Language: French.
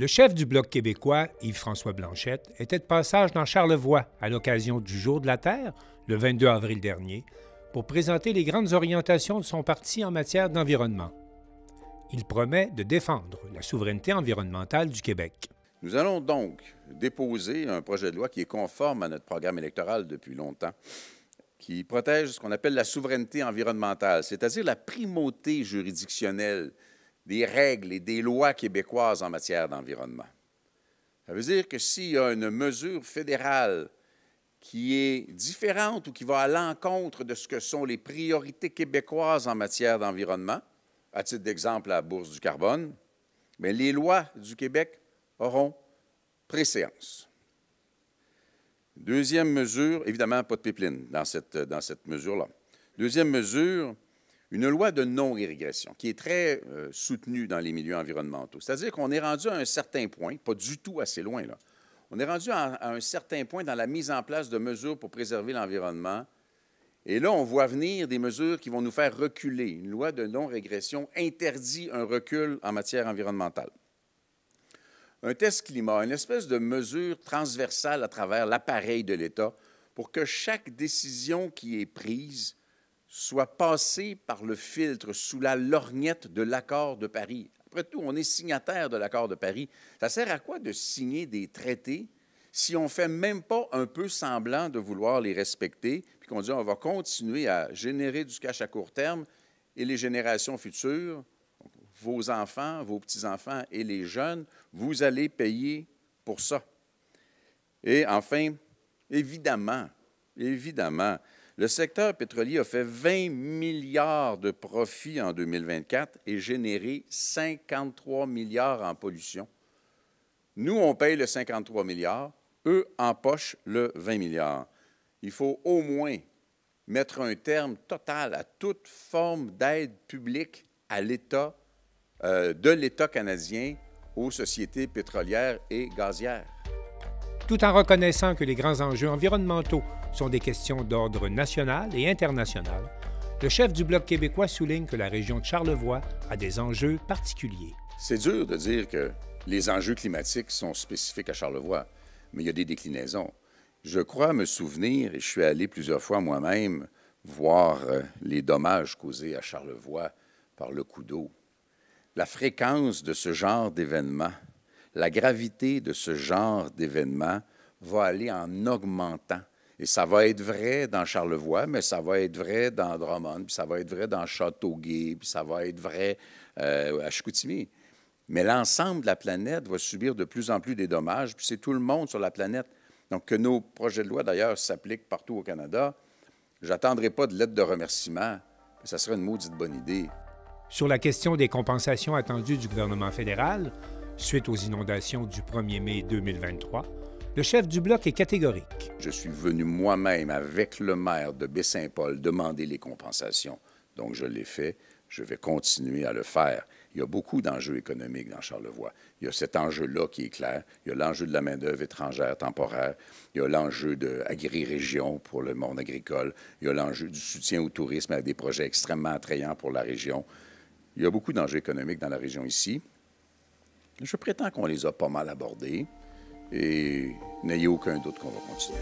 Le chef du Bloc québécois, Yves-François Blanchette, était de passage dans Charlevoix à l'occasion du Jour de la Terre, le 22 avril dernier, pour présenter les grandes orientations de son parti en matière d'environnement. Il promet de défendre la souveraineté environnementale du Québec. Nous allons donc déposer un projet de loi qui est conforme à notre programme électoral depuis longtemps, qui protège ce qu'on appelle la souveraineté environnementale, c'est-à-dire la primauté juridictionnelle des règles et des lois québécoises en matière d'environnement. Ça veut dire que s'il y a une mesure fédérale qui est différente ou qui va à l'encontre de ce que sont les priorités québécoises en matière d'environnement, à titre d'exemple la bourse du carbone, bien, les lois du Québec auront préséance. Deuxième mesure, évidemment, pas de pipeline dans cette mesure-là. Deuxième mesure, une loi de non-irrigation qui est très soutenue dans les milieux environnementaux. C'est-à-dire qu'on est rendu à un certain point, pas du tout assez loin, là. On est rendu à un certain point dans la mise en place de mesures pour préserver l'environnement. Et là, on voit venir des mesures qui vont nous faire reculer. Une loi de non-régression interdit un recul en matière environnementale. Un test climat, une espèce de mesure transversale à travers l'appareil de l'État pour que chaque décision qui est prise soit passée par le filtre sous la lorgnette de l'accord de Paris. Après tout, on est signataire de l'accord de Paris. Ça sert à quoi de signer des traités si on ne fait même pas un peu semblant de vouloir les respecter, puis qu'on dit on va continuer à générer du cash à court terme et les générations futures, vos enfants, vos petits-enfants et les jeunes, vous allez payer pour ça. Et enfin, évidemment, le secteur pétrolier a fait 20 milliards de profits en 2024 et généré 53 milliards en pollution. Nous, on paye le 53 milliards, eux empochent le 20 milliards. Il faut au moins mettre un terme total à toute forme d'aide publique à l'État, de l'État canadien aux sociétés pétrolières et gazières. Tout en reconnaissant que les grands enjeux environnementaux sont des questions d'ordre national et international, le chef du Bloc québécois souligne que la région de Charlevoix a des enjeux particuliers. C'est dur de dire que les enjeux climatiques sont spécifiques à Charlevoix, mais il y a des déclinaisons. Je crois me souvenir, et je suis allé plusieurs fois moi-même voir les dommages causés à Charlevoix par le coup d'eau. La fréquence de ce genre d'événements, la gravité de ce genre d'événements va aller en augmentant. Et ça va être vrai dans Charlevoix, mais ça va être vrai dans Drummond, puis ça va être vrai dans Châteauguay, puis ça va être vrai à Chicoutimi. Mais l'ensemble de la planète va subir de plus en plus des dommages, puis c'est tout le monde sur la planète. Donc, que nos projets de loi, d'ailleurs, s'appliquent partout au Canada, je n'attendrai pas de lettre de remerciement, mais ça serait une maudite bonne idée. Sur la question des compensations attendues du gouvernement fédéral, suite aux inondations du 1er mai 2023, le chef du Bloc est catégorique. Je suis venu moi-même avec le maire de Baie-Saint-Paul demander les compensations. Donc, je l'ai fait. Je vais continuer à le faire. Il y a beaucoup d'enjeux économiques dans Charlevoix. Il y a cet enjeu-là qui est clair. Il y a l'enjeu de la main-d'œuvre étrangère temporaire. Il y a l'enjeu de Agri-Région pour le monde agricole. Il y a l'enjeu du soutien au tourisme avec des projets extrêmement attrayants pour la région. Il y a beaucoup d'enjeux économiques dans la région ici. Je prétends qu'on les a pas mal abordés et n'ayez aucun doute qu'on va continuer.